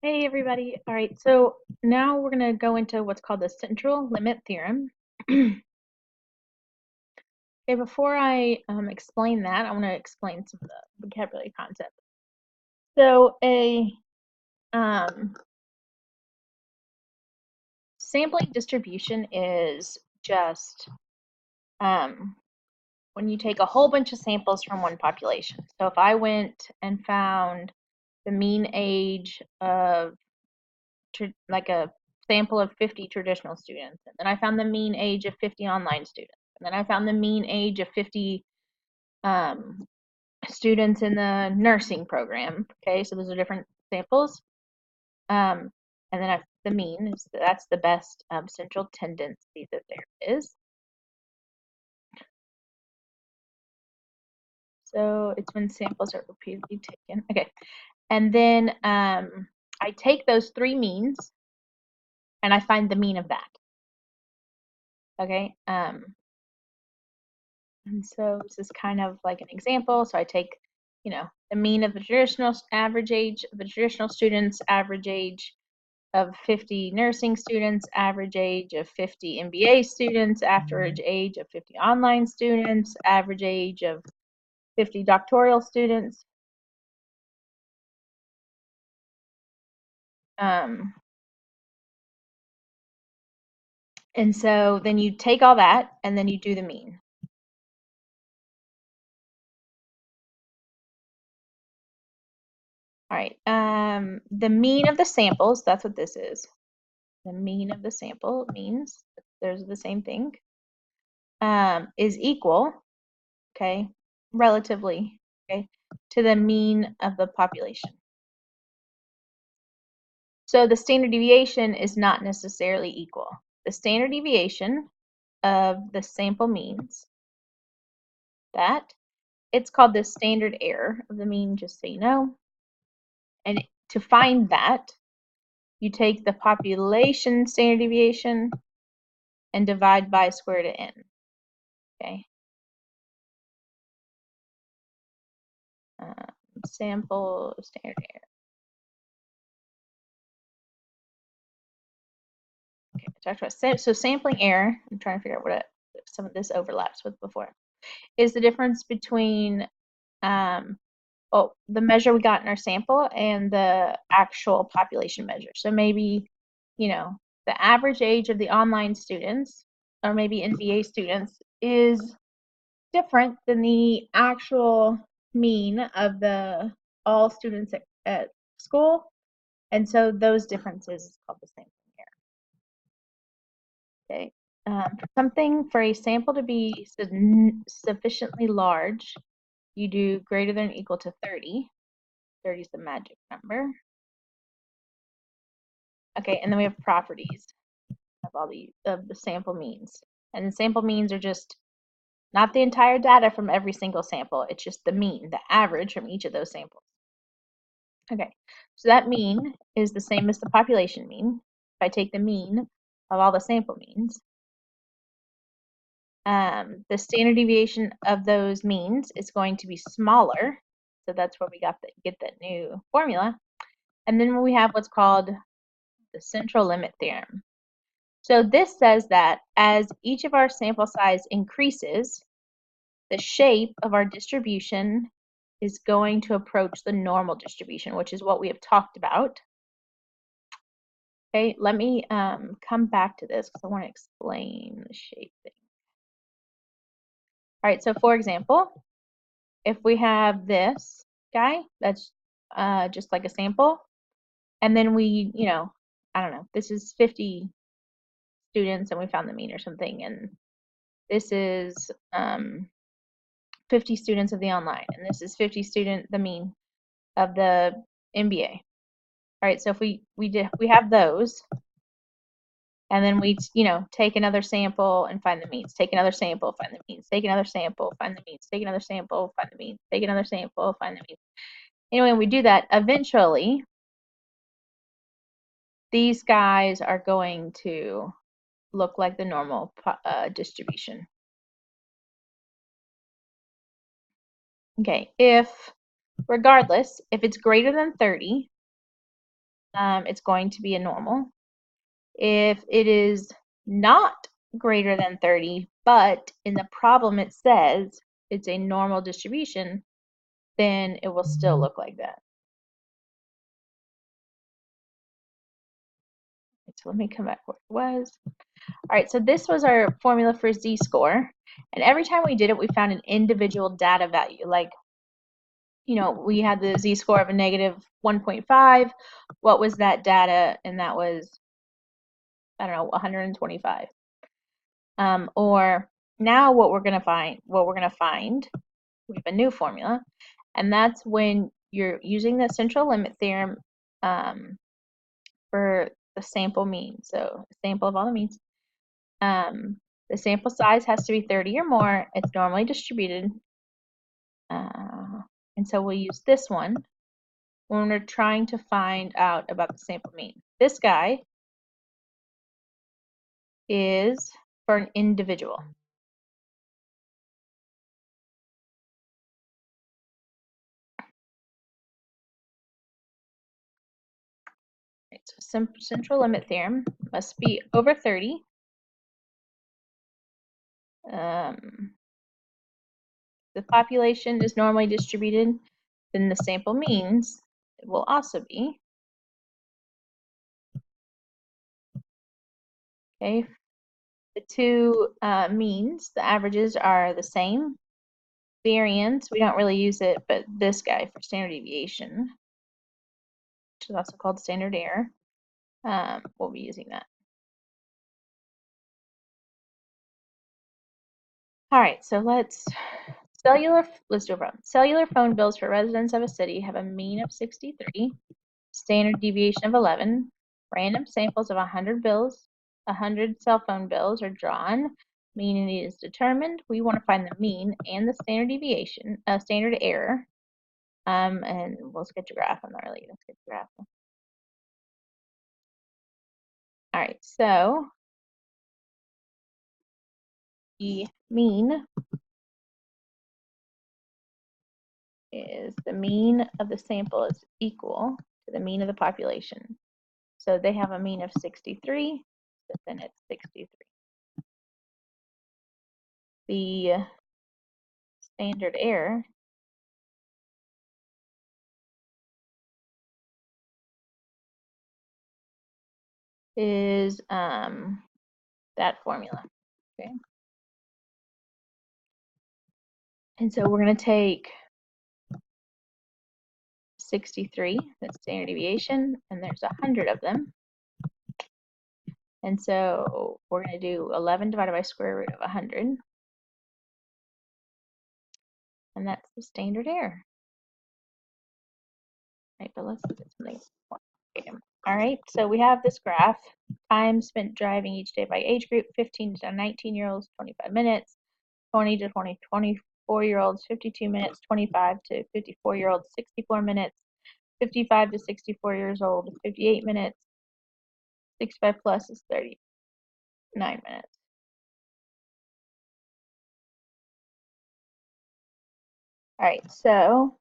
Hey everybody. All right, so now we're going to go into what's called the central limit theorem. Okay, before I explain that, I want to explain some of the vocabulary concepts. So a sampling distribution is just when you take a whole bunch of samples from one population. So if I went and found the mean age of like a sample of 50 traditional students, and then I found the mean age of 50 online students, and then I found the mean age of 50 um, students in the nursing program. Okay, so those are different samples. And then the mean is that's the best central tendency that there is. So it's when samples are repeatedly taken. Okay, and then I take those three means and I find the mean of that. Okay, and so this is kind of like an example. So I take, the mean of the traditional average age of the traditional students, average age of 50 nursing students, average age of 50 MBA students, average age of 50 online students, average age of 50 doctoral students. And so then you take all that and then you do the mean. All right, the mean of the samples, that's what this is. The mean of the sample means there's the same thing, is equal, okay, relatively, okay, to the mean of the population. So the standard deviation is not necessarily equal. The standard deviation of the sample means that it's called the standard error of the mean, just so you know. And to find that, you take the population standard deviation and divide by square root of n. Okay. Sample standard error. Okay, I talked about so sampling error. I'm trying to figure out what some of this overlaps with before. Is the difference between the measure we got in our sample and the actual population measure. So maybe, the average age of the online students or maybe NBA students is different than the actual mean of the all students at school. And so those differences is called the sampling error. Okay. For a sample to be sufficiently large, you do greater than or equal to 30. 30 is the magic number. Okay, and then we have properties of the sample means. And the sample means are just not the entire data from every single sample. It's just the mean, the average from each of those samples. Okay, so that mean is the same as the population mean. If I take the mean of all the sample means, the standard deviation of those means is going to be smaller. So that's where we get that new formula. And then we have what's called the central limit theorem. So this says that as each of our sample size increases, the shape of our distribution is going to approach the normal distribution, which is what we have talked about. Okay, let me come back to this because I want to explain the shape thing. All right, so for example, if we have this guy, that's just like a sample, and then we, I don't know, this is 50 students and we found the mean or something, and this is 50 students of the online, and this is 50 the mean of the MBA. All right, so if we have those, and then we take another sample and find the means. Take another sample, find the means. Take another sample, find the means. Take another sample, find the means. Take another sample, find the means. Anyway, when we do that, eventually these guys are going to look like the normal distribution. Okay, regardless, if it's greater than 30, it's going to be a normal. If it is not greater than 30, but in the problem it says it's a normal distribution, then it will still look like that. So let me come back where it was. All right, so this was our formula for z-score. And every time we did it, we found an individual data value. Like, you know, we had the z-score of a negative 1.5. What was that data? And that was, I don't know, 125. Or now what we're gonna find, we have a new formula, and that's when you're using the central limit theorem for the sample mean. So a sample of all the means. The sample size has to be 30 or more. It's normally distributed. And so we'll use this one when we're trying to find out about the sample mean. This guy is for an individual. Right, so central limit theorem must be over 30. The population is normally distributed, then the sample means will also be. Okay, the two means, the averages are the same. Variance, we don't really use it, but this guy for standard deviation, which is also called standard error, we'll be using that. All right, so let's do a problem. Cellular phone bills for residents of a city have a mean of 63, standard deviation of 11. Random samples of 100 bills, 100 cell phone bills are drawn. Mean is determined. We want to find the mean and the standard deviation, standard error. And we'll sketch a graph. I'm not really going to sketch a graph. All right, so the mean is the mean of the sample is equal to the mean of the population. So they have a mean of 63, so then it's 63. The standard error is that formula. Okay. And so we're going to take 63, that's standard deviation, and there's 100 of them. And so we're going to do 11 divided by square root of 100. And that's the standard error. Right, but let's look at something. Okay. All right, so we have this graph. Time spent driving each day by age group, 15 to 19-year-olds, 25 minutes. 20 to 24-year-olds, 52 minutes. 25 to 54-year-olds, 64 minutes. 55 to 64 years old, 58 minutes. 65 plus is 39 minutes. All right, so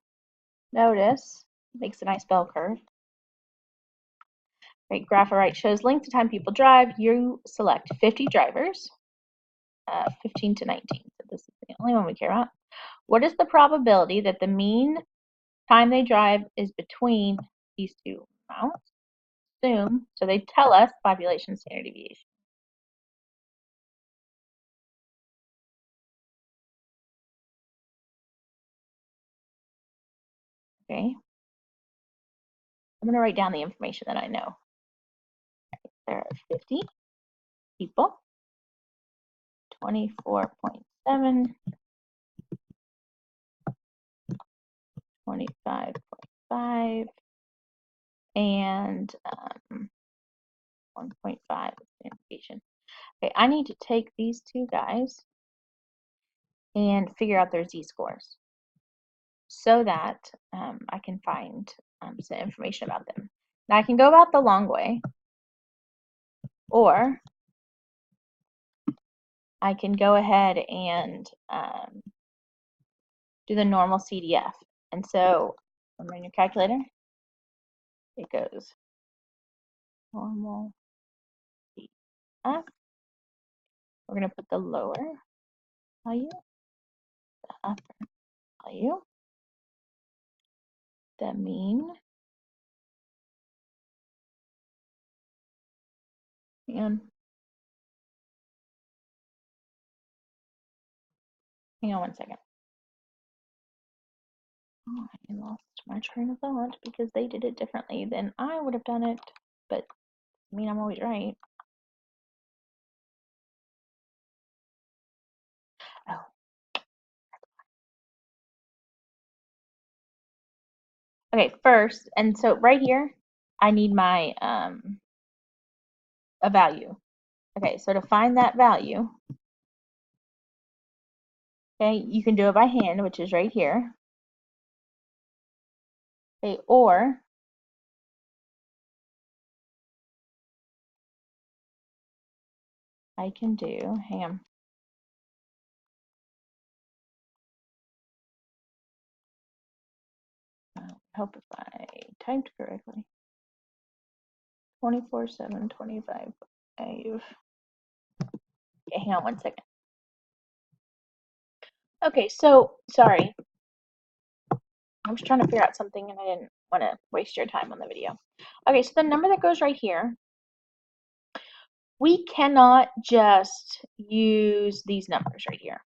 notice, makes a nice bell curve. Right, graph right shows length of time people drive. You select 50 drivers, 15 to 19. So this is the only one we care about. What is the probability that the mean time they drive is between these two amounts? Assume, so they tell us population standard deviation. Okay. I'm going to write down the information that I know. There are 50 people, 24.7, 25.5, and 1.5 standard deviation. Okay, I need to take these two guys and figure out their z-scores so that I can find some information about them. Now I can go about the long way, or I can go ahead and do the normal CDF. And so, remember in your calculator, it goes normal CF. We're going to put the lower value, the upper value, the mean, and hang on one second. Oh, I lost my train of thought because they did it differently than I would have done it, but I mean, I'm always right. Oh. Okay, first, and so right here, I need my a value. Okay, so to find that value, okay, you can do it by hand, which is right here. Okay, or I can do, hang on. I hope if I typed correctly. 24/7, 25. Okay, hang on one second. Okay, so sorry. I was trying to figure out something and I didn't want to waste your time on the video. Okay, so the number that goes right here, we cannot just use these numbers right here.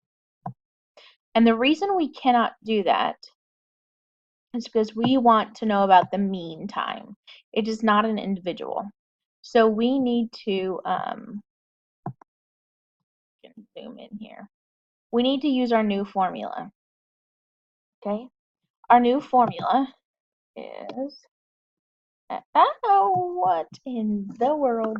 And the reason we cannot do that is because we want to know about the mean time. It is not an individual. So we need to zoom in here. We need to use our new formula. Okay, our new formula is, oh, what in the world?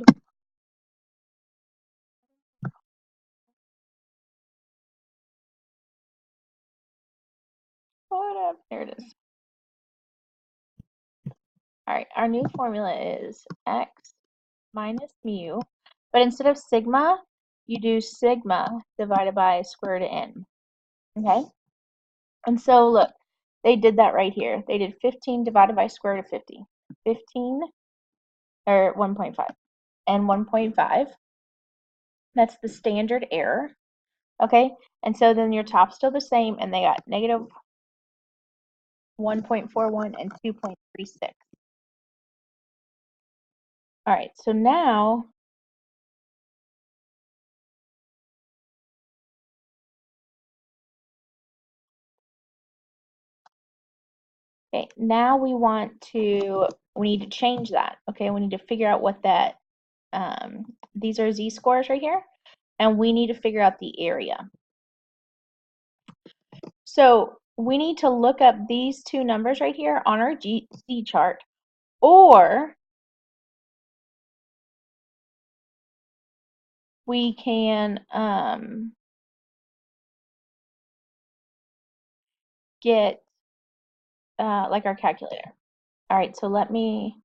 What up? There it is. All right, our new formula is x minus mu, but instead of sigma, you do sigma divided by square root of n. Okay, and so look, they did that right here. They did 15 divided by square root of 50. 15, or 1.5, and 1.5. That's the standard error. Okay, and so then your top's still the same, and they got negative 1.41 and 2.36. All right, so now okay, now we need to change that. Okay, we need to figure out what that, these are z-scores right here, and we need to figure out the area. So we need to look up these two numbers right here on our Z chart, or we can get like our calculator. All right, so let me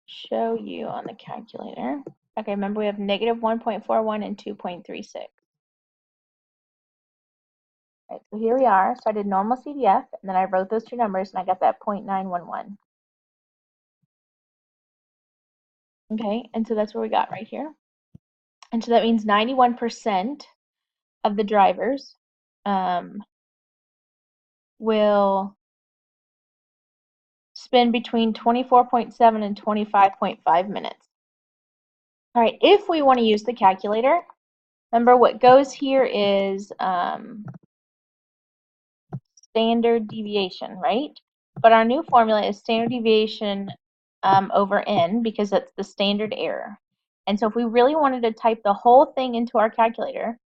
show you on the calculator. Okay, remember we have negative 1.41 and 2.36. Right, so here we are. So I did normal CDF, and then I wrote those two numbers, and I got that 0.911. Okay, and so that's what we got right here. And so that means 91% of the drivers will spend between 24.7 and 25.5 minutes. All right, if we want to use the calculator, remember what goes here is standard deviation, right? But our new formula is standard deviation over n, because that's the standard error. And so if we really wanted to type the whole thing into our calculator,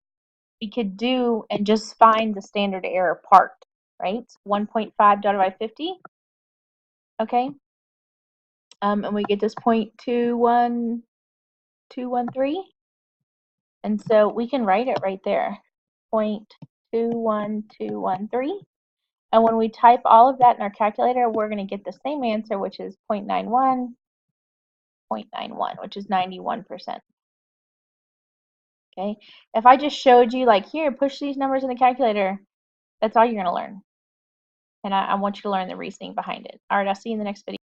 we could do and just find the standard error part, right? 1.5 divided by 50, okay? And we get this 0.21213. And so we can write it right there, 0.21213. And when we type all of that in our calculator, we're going to get the same answer, which is 0.91, which is 91%. Okay, if I just showed you, like, here, push these numbers in the calculator, that's all you're going to learn. And I want you to learn the reasoning behind it. All right, I'll see you in the next video.